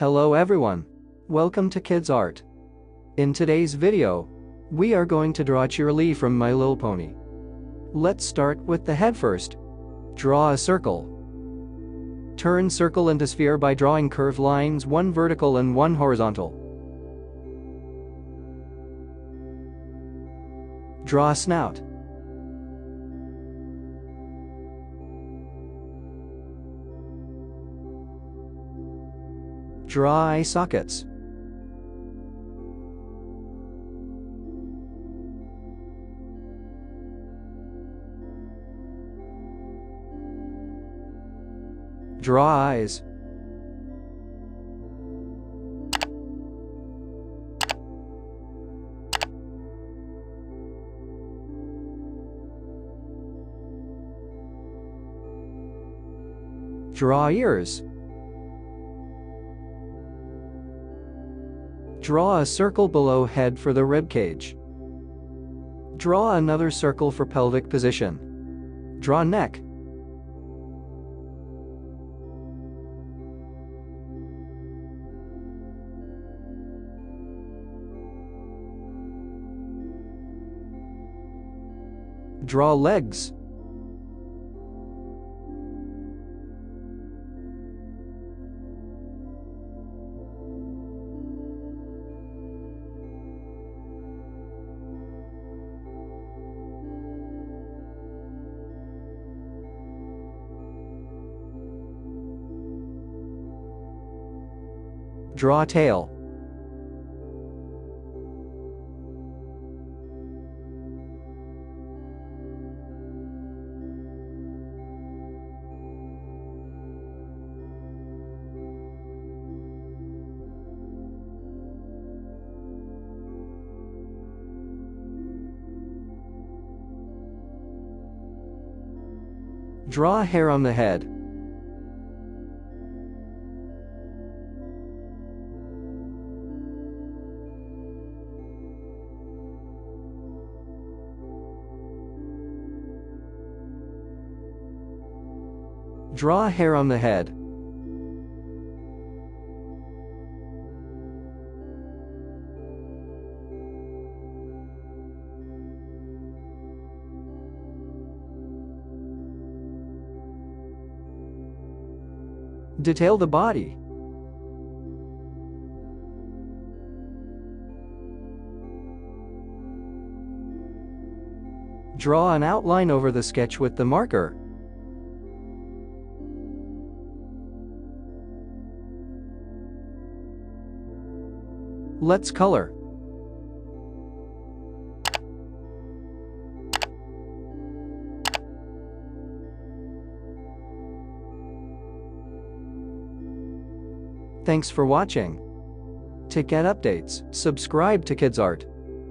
Hello everyone. Welcome to Kidz Art. In today's video, we are going to draw Cheerilee from My Little Pony. Let's start with the head first. Draw a circle. Turn circle into sphere by drawing curved lines, one vertical and one horizontal. Draw a snout. Draw eye sockets. Draw eyes. Draw ears. Draw a circle below head for the rib cage. Draw another circle for pelvic position. Draw neck. Draw legs. Draw tail. Draw hair on the head. Draw hair on the head. Detail the body. Draw an outline over the sketch with the marker. Let's color. Thanks for watching. To get updates, subscribe to Kidz Art.